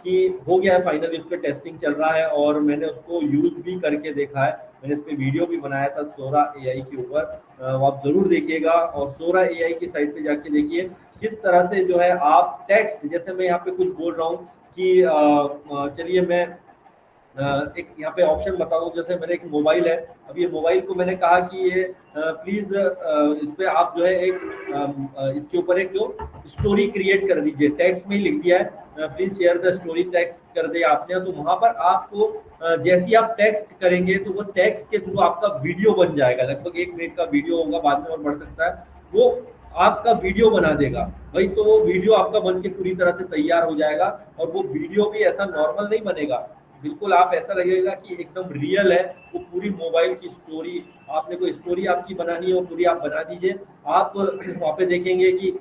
Speaker 3: कि हो गया है फाइनली, उस पर टेस्टिंग चल रहा है और मैंने उसको यूज भी करके देखा है। मैंने इस पे वीडियो भी बनाया था सोरा एआई के ऊपर, वो आप जरूर देखिएगा। और सोरा एआई की साइट पे जाके देखिए किस तरह से जो है आप टेक्स्ट, जैसे मैं यहाँ पे कुछ बोल रहा हूँ कि चलिए मैं एक यहाँ पे ऑप्शन बता दूं, जैसे मेरे एक मोबाइल है, अब ये मोबाइल को मैंने कहा कि ये प्लीज इस पे आप जो है एक इसके ऊपर एक जो स्टोरी क्रिएट कर दीजिए, टेक्स्ट में ही लिख दिया है please share the story, text कर दिया आपने, तो वहां पर आपको जैसे ही आप टेक्स्ट करेंगे तो वो टेक्स्ट के थ्रू आपका वीडियो बन जाएगा, लगभग 1 मिनट का वीडियो होगा, बाद में और बढ़ सकता है, वो आपका वीडियो बना देगा भाई। तो वो वीडियो आपका बन के पूरी तरह से तैयार हो जाएगा, और वो वीडियो भी ऐसा नॉर्मल नहीं बनेगा, बिल्कुल आप ऐसा लगेगा कि एकदम रियल है। वो पूरी मोबाइल की स्टोरी, आपने कोई स्टोरी आपकी बनानी है वो पूरी आप बना दीजिए। आप वहाँ पे देखेंगे कि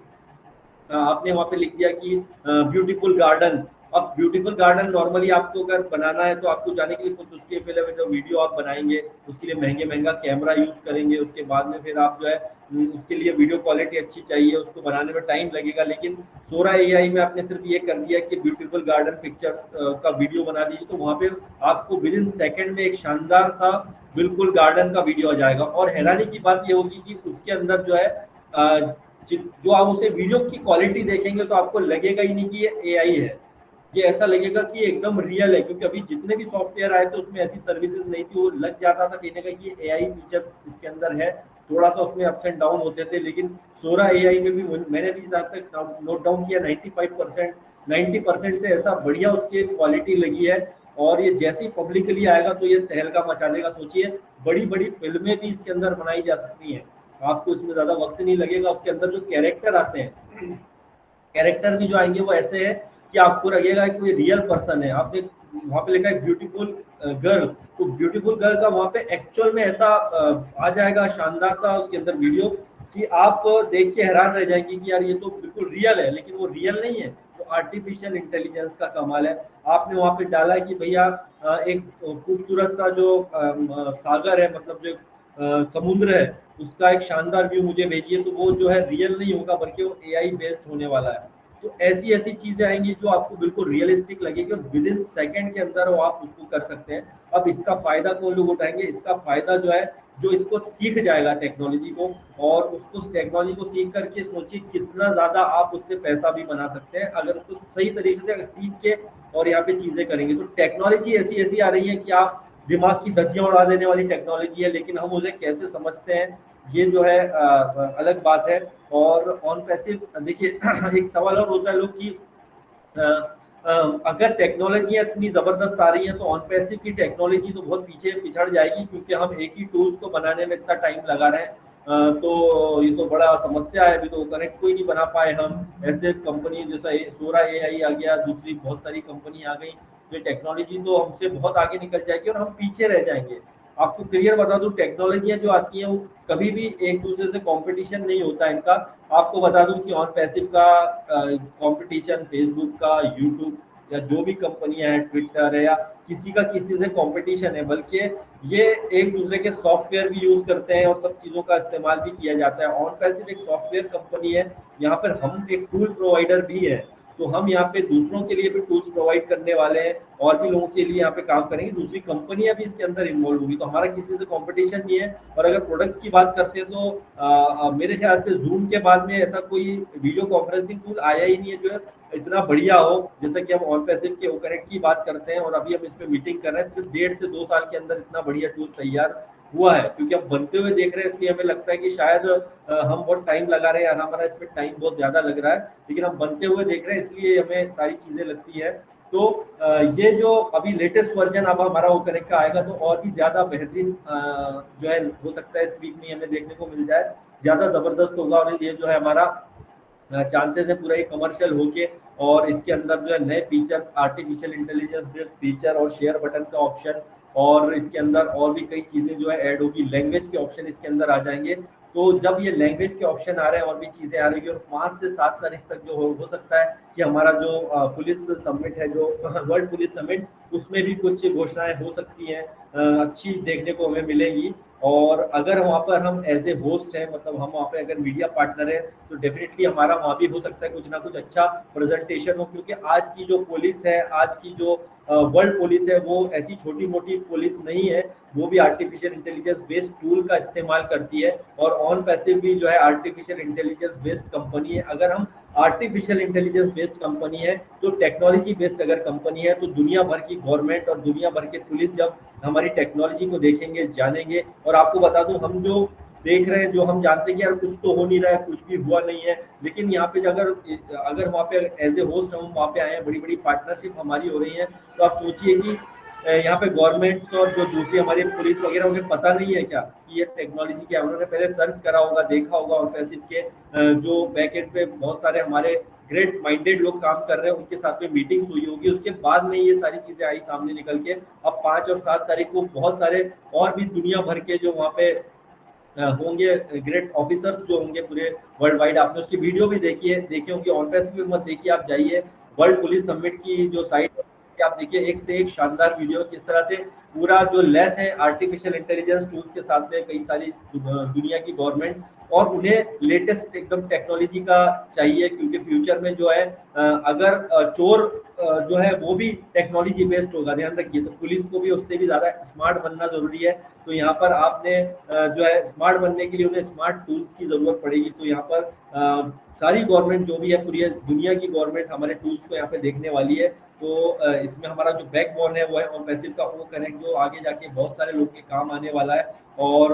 Speaker 3: आपने वहाँ पे लिख दिया कि ब्यूटीफुल गार्डन। अब ब्यूटीफुल गार्डन नॉर्मली आपको अगर बनाना है तो आपको जाने के लिए कुछ उसके पहले जो वीडियो आप बनाएंगे उसके लिए महंगा कैमरा यूज करेंगे, उसके बाद में फिर आप जो है उसके लिए वीडियो क्वालिटी अच्छी चाहिए, उसको बनाने में टाइम लगेगा। लेकिन सोरा एआई में आपने सिर्फ ये कर दिया कि ब्यूटीफुल गार्डन पिक्चर का वीडियो बना दीजिए, तो वहाँ पे आपको विद इन सेकेंड में एक शानदार सा बिल्कुल गार्डन का वीडियो आ जाएगा। और हैरानी की बात ये होगी कि उसके अंदर जो है जो आप उसे वीडियो की क्वालिटी देखेंगे तो आपको लगेगा ही नहीं कि ये एआई है, ये ऐसा लगेगा कि एकदम रियल है, क्योंकि अभी जितने भी सॉफ्टवेयर आए थे उसमें ऐसी सर्विसेज नहीं थी, वो लग जाता था कहीं ना कहीं कि एआई फीचर्स इसके अंदर है, थोड़ा सा उसमें अप्स एंड डाउन होते थे। लेकिन सोरा एआई में भी मैंने भी जहाँ तक नोट डाउन किया 95% 90% से ऐसा बढ़िया उसकी क्वालिटी लगी है। और ये जैसे ही पब्लिकली आएगा तो ये तहलका मचा देगा। सोचिए बड़ी बड़ी फिल्में भी इसके अंदर बनाई जा सकती हैं, आपको इसमें ज्यादा वक्त नहीं लगेगा। उसके अंदर जो कैरेक्टर आते हैं, कैरेक्टर भी जो आएंगे वो ऐसे है कि आपको लगेगा कि कोई रियल पर्सन है। आपने वहाँ पे लिखा है ब्यूटीफुल गर्ल, तो ब्यूटीफुल गर्ल का वहाँ पे एक्चुअल में ऐसा आ जाएगा शानदार सा उसके अंदर वीडियो कि आप देख के हैरान रह जाएंगे कि यार ये तो बिल्कुल रियल है, लेकिन वो रियल नहीं है, वो आर्टिफिशियल इंटेलिजेंस का कमाल है। आपने वहाँ पे डाला कि भैया एक खूबसूरत सा जो सागर है, मतलब जो समुद्र है, उसका एक शानदार व्यू मुझे भेजिए, तो वो जो है रियल नहीं होगा बल्कि वो एआई बेस्ड होने वाला है। तो ऐसी ऐसी चीजें आएंगी जो आपको बिल्कुल रियलिस्टिक लगेगी और विद इन सेकेंड के अंदर वो आप उसको कर सकते हैं। अब इसका फायदा कौन लोग उठाएंगे? इसका फायदा जो है जो इसको सीख जाएगा टेक्नोलॉजी को, और उसको टेक्नोलॉजी को सीख करके सोचिए कितना ज्यादा आप उससे पैसा भी बना सकते हैं अगर उसको सही तरीके से अगर सीख के और यहाँ पे चीजें करेंगे। तो टेक्नोलॉजी ऐसी ऐसी आ रही है कि आप दिमाग की धज्जियां उड़ा देने वाली टेक्नोलॉजी है, लेकिन हम उसे कैसे समझते हैं ये जो है अलग बात है। और ऑन पैसिव देखिए एक सवाल और होता है लोग कि अगर टेक्नोलॉजी इतनी जबरदस्त आ रही है तो ऑन पैसिव की टेक्नोलॉजी तो बहुत पीछे पिछड़ जाएगी, क्योंकि हम एक ही टूल्स को बनाने में इतना टाइम लगा रहे हैं। तो ये तो बड़ा समस्या है, अभी तो कनेक्ट कोई नहीं बना पाए हम। ऐसे कंपनी जैसा सोरा एआई आ गया, दूसरी बहुत सारी कंपनी आ गई, ये टेक्नोलॉजी तो हमसे बहुत आगे निकल जाएगी और हम पीछे रह जाएंगे। आपको क्लियर बता दूं टेक्नोलॉजियां जो आती हैं वो कभी भी एक दूसरे से कंपटीशन नहीं होता इनका। आपको बता दूं कि ऑन पैसिव का कंपटीशन फेसबुक का, यूट्यूब या जो भी कंपनियां हैं, ट्विटर है, या किसी का किसी से कंपटीशन है, बल्कि ये एक दूसरे के सॉफ्टवेयर भी यूज करते हैं और सब चीजों का इस्तेमाल भी किया जाता है। ऑन पैसिव एक सॉफ्टवेयर कंपनी है, यहाँ पर हम एक टूल प्रोवाइडर भी है, तो हम यहाँ पे दूसरों के लिए भी टूल्स प्रोवाइड करने वाले हैं और भी लोगों के लिए यहाँ पे काम करेंगे, दूसरी कंपनियां भी इसके अंदर इन्वॉल्व होगी, तो हमारा किसी से कंपटीशन नहीं है। और अगर प्रोडक्ट्स की बात करते हैं तो मेरे ख्याल से जूम के बाद में ऐसा कोई वीडियो कॉन्फ्रेंसिंग टूल आया ही नहीं है जो इतना बढ़िया हो, जैसा कि हम ऑन पैसिव के ओकनेक्ट की बात करते हैं और अभी हम इस पे मीटिंग कर रहे हैं। सिर्फ 1.5 से 2 साल के अंदर इतना बढ़िया टूल तैयार हुआ है, क्योंकि हम बनते हुए देख रहे हैं, इसलिए हमें लगता है कि शायद हम बहुत टाइम लगा रहे हैं, हमारा इसमें टाइम बहुत ज्यादा लग रहा है, लेकिन हम बनते हुए देख रहे हैं इसलिए हमें सारी चीजें लगती है। तो ये जो अभी लेटेस्ट वर्जन अब हमारा वो कनेक्ट का आएगा तो और भी ज्यादा बेहतरीन जो है हो सकता है इस वीक में हमें देखने को मिल जाए, ज्यादा जबरदस्त होगा। और ये जो है हमारा चांसेस है पूरा एक कमर्शियल होके, और इसके अंदर जो है नए features, artificial intelligence based feature और शेयर बटन का ऑप्शन, और इसके अंदर और भी कई चीजें जो है ऐड होगी, लैंग्वेज के ऑप्शन इसके अंदर आ जाएंगे। तो जब ये लैंग्वेज के ऑप्शन आ रहे हैं और भी चीजें आ रही है, और 5 से 7 तारीख तक जो हो सकता है कि हमारा जो पुलिस समिट है, जो वर्ल्ड पुलिस समिट, उसमें भी कुछ घोषणाएं हो सकती हैं अच्छी देखने को हमें मिलेगी। और अगर वहाँ पर हम एज ए होस्ट हैं, मतलब हम वहाँ पे अगर मीडिया पार्टनर है, तो डेफिनेटली हमारा वहाँ भी हो सकता है कुछ ना कुछ अच्छा प्रेजेंटेशन हो, क्योंकि आज की जो पुलिस है, आज की जो वर्ल्ड पुलिस है, वो ऐसी छोटी मोटी पुलिस नहीं है, वो भी आर्टिफिशियल इंटेलिजेंस बेस्ड टूल का इस्तेमाल करती है, और ऑन पैसिव भी जो है आर्टिफिशियल इंटेलिजेंस बेस्ड कंपनी है। अगर हम आर्टिफिशियल इंटेलिजेंस बेस्ड कंपनी है, तो टेक्नोलॉजी बेस्ड अगर कंपनी है, तो दुनिया भर की गवर्नमेंट और दुनिया भर के पुलिस जब हमारी टेक्नोलॉजी को देखेंगे, जानेंगे, और आपको बता दूं, हम जो देख रहे हैं, जो हम जानते हैं कि यार कुछ तो हो नहीं रहा है, कुछ भी हुआ नहीं है, लेकिन यहाँ पे अगर अगर वहाँ पे एज ए होस्ट हम वहाँ पे आए हैं, बड़ी बड़ी पार्टनरशिप हमारी हो रही है, तो आप सोचिए कि यहाँ पे गवर्नमेंट्स और जो दूसरी हमारी पुलिस वगैरह, उन्हें पता नहीं है क्या कि ये टेक्नोलॉजी क्या है। उन्होंने पहले सर्च करा होगा, देखा होगा, और पैसिव के जो बैक एंड पे बहुत सारे हमारे ग्रेट माइंडेड लोग काम कर रहे हैं, उनके साथ में मीटिंग्स हुई होगी, उसके बाद में ये सारी चीजें आई सामने निकल के। अब 5 और 7 तारीख को बहुत सारे और भी दुनिया भर के जो वहाँ पे होंगे ग्रेट ऑफिसर्स जो होंगे पूरे वर्ल्ड वाइड, आपने उसकी वीडियो भी देखी होंगी, ऑन पैसिव भी मत देखिए, आप जाइए वर्ल्ड पुलिस समिट की जो साइट है, आप देखिए, एक से एक शानदार वीडियो किस तरह से पूरा जो लेस है आर्टिफिशियल इंटेलिजेंस टूल्स के साथ में कई सारी दुनिया की गवर्नमेंट, और उन्हें लेटेस्ट एकदम टेक्नोलॉजी का चाहिए, क्योंकि फ्यूचर में जो है अगर चोर जो है वो भी टेक्नोलॉजी बेस्ड होगा, ध्यान रखिए, तो पुलिस को भी उससे भी ज्यादा स्मार्ट बनना जरूरी है। तो यहाँ पर आपने जो है स्मार्ट बनने के लिए उन्हें स्मार्ट टूल्स की जरूरत पड़ेगी। तो यहाँ पर सारी गवर्नमेंट जो भी है, पूरी दुनिया की गवर्नमेंट हमारे टूल्स को यहाँ पे देखने वाली है। तो इसमें हमारा जो बैकबोन है वो है ऑन पैसिव का ओ कनेक्ट, जो आगे जाके बहुत सारे लोग के काम आने वाला है। और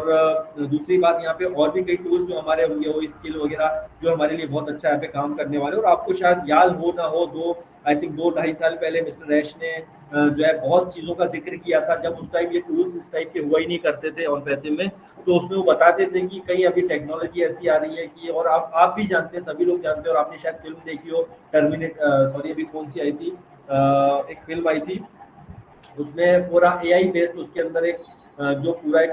Speaker 3: दूसरी बात, यहाँ पे और भी कई टूल्स जो हमारे होंगे, वो स्किल वगैरह जो हमारे लिए बहुत अच्छा यहाँ पे काम करने वाले। और आपको शायद याद हो ना हो, 2-2.5 साल पहले मिस्टर रैश ने जो है बहुत चीजों का जिक्र किया था, जब उस टाइम ये टूल्स इस टाइप के हुआ ही नहीं करते थे ऑन पैसिव में। तो उसमें वो बताते थे कि कहीं अभी टेक्नोलॉजी ऐसी आ रही है कि, और आप भी जानते हैं, सभी लोग जानते हैं, और आपने शायद फिल्म देखी हो टर्मिनेट, सॉरी अभी कौन सी आई थी, एक फिल्म आई थी, उसमें पूरा एआई बेस्ड, उसके अंदर एक जो पूरा एक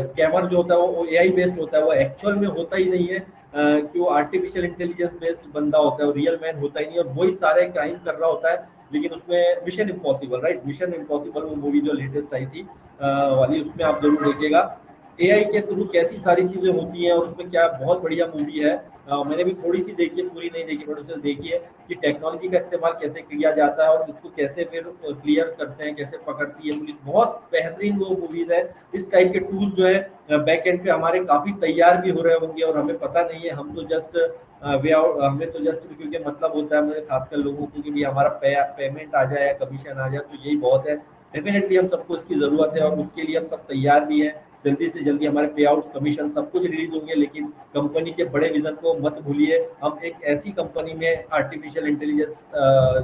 Speaker 3: स्कैमर जो होता है वो एआई बेस्ड होता है, वो एक्चुअल में होता ही नहीं है, कि वो आर्टिफिशियल इंटेलिजेंस बेस्ड बंदा होता है, वो रियल मैन होता ही नहीं, और वही सारे क्राइम कर रहा होता है। लेकिन उसमें mission impossible, right, mission impossible वो मूवी जो लेटेस्ट आई थी वाली, उसमें आप जरूर देखिएगा एआई के थ्रू कैसी सारी चीजें होती हैं, और उसमें क्या बहुत बढ़िया मूवी है। मैंने भी थोड़ी सी देखी है, पूरी नहीं देखी, थोड़ी सी देखी है कि टेक्नोलॉजी का इस्तेमाल कैसे किया जाता है, और उसको कैसे फिर क्लियर करते हैं, कैसे पकड़ती है पुलिस। बहुत बेहतरीन वो मूवीज है। इस टाइप के टूल्स जो है बैक एंड पे हमारे काफी तैयार भी हो रहे होंगे, और हमें पता नहीं है, हम तो जस्ट वे आउट, हमें तो जस्ट क्योंकि मतलब होता है हमें, खासकर लोगों को, कि भी हमारा पेमेंट आ जाए या कमीशन आ जाए, तो यही बहुत है। डेफिनेटली हम सबको इसकी जरूरत है, और उसके लिए हम सब तैयार भी हैं। जल्दी से जल्दी हमारे पे आउट, कमीशन सब कुछ रिलीज होंगे, लेकिन कंपनी के बड़े विजन को मत भूलिए। हम एक ऐसी कंपनी में, आर्टिफिशियल इंटेलिजेंस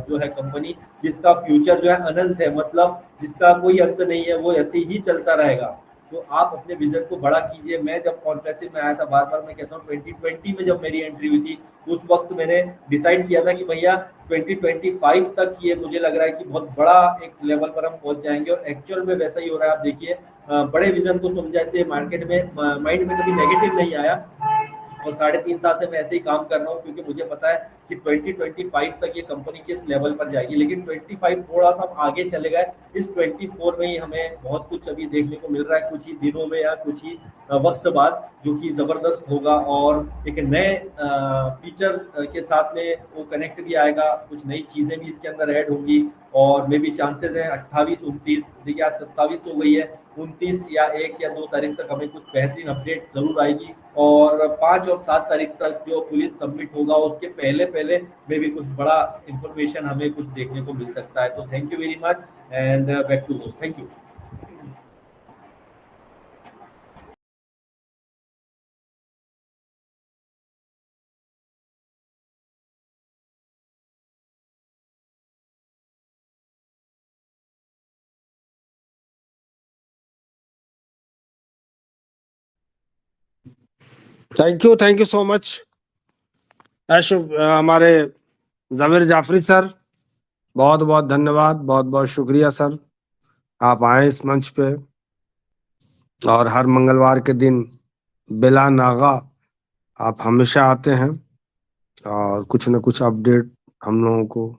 Speaker 3: जो है कंपनी, जिसका फ्यूचर जो है अनंत है, मतलब जिसका कोई अंत नहीं है, वो ऐसे ही चलता रहेगा। तो आप अपने विजन को बड़ा कीजिए। मैं जब ऑन पैसिव में आया था, बार बार मैं कहता हूँ, 2020 में जब मेरी एंट्री हुई थी, उस वक्त मैंने डिसाइड किया था कि भैया 2025 तक ये मुझे लग रहा है कि बहुत बड़ा एक लेवल पर हम पहुंच जाएंगे, और एक्चुअल में वैसा ही हो रहा है। आप देखिए, बड़े विजन को समझा, इसलिए मार्केट में माइंड में कभी नेगेटिव नहीं आया, और 3.5 साल से मैं ऐसे ही काम कर रहा हूँ, क्योंकि मुझे पता है कि 2025 तक ये कंपनी किस लेवल पर जाएगी। लेकिन 25 थोड़ा सा आगे चले गए, इस 24 में ही हमें बहुत कुछ अभी देखने को मिल रहा है, कुछ ही दिनों में या कुछ ही वक्त बाद, जो कि जबरदस्त होगा, और एक नए फीचर के साथ में वो कनेक्ट भी आएगा, कुछ नई चीजें भी इसके अंदर ऐड होंगी, और मे भी चांसेस है 28-29, देखिए आज 27 तो हो गई है, 29 या 1 या 2 तारीख तक हमें कुछ बेहतरीन अपडेट जरूर आएगी, और 5 और 7 तारीख तक जो पुलिस सबमिट होगा, उसके पहले पहले में भी कुछ बड़ा इंफॉर्मेशन हमें कुछ देखने को मिल सकता है। तो thank you very much, and back to host. Thank you.
Speaker 1: Thank you so much हमारे जमीर जाफरी सर, बहुत बहुत धन्यवाद, बहुत बहुत शुक्रिया सर, आप आए इस मंच पे, और हर मंगलवार के दिन बिला नागा आप हमेशा आते हैं, और कुछ न कुछ अपडेट हम लोगों को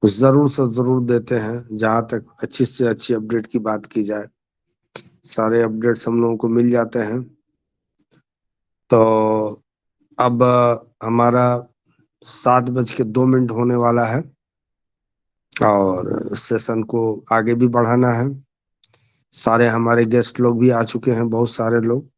Speaker 1: जरूर से जरूर देते हैं, जहां तक अच्छी से अच्छी अपडेट की बात की जाए। सारे अपडेट्स हम लोगों को मिल जाते हैं। तो अब हमारा 7:02 होने वाला है और सेशन को आगे भी बढ़ाना है। सारे हमारे गेस्ट लोग भी आ चुके हैं, बहुत सारे लोग।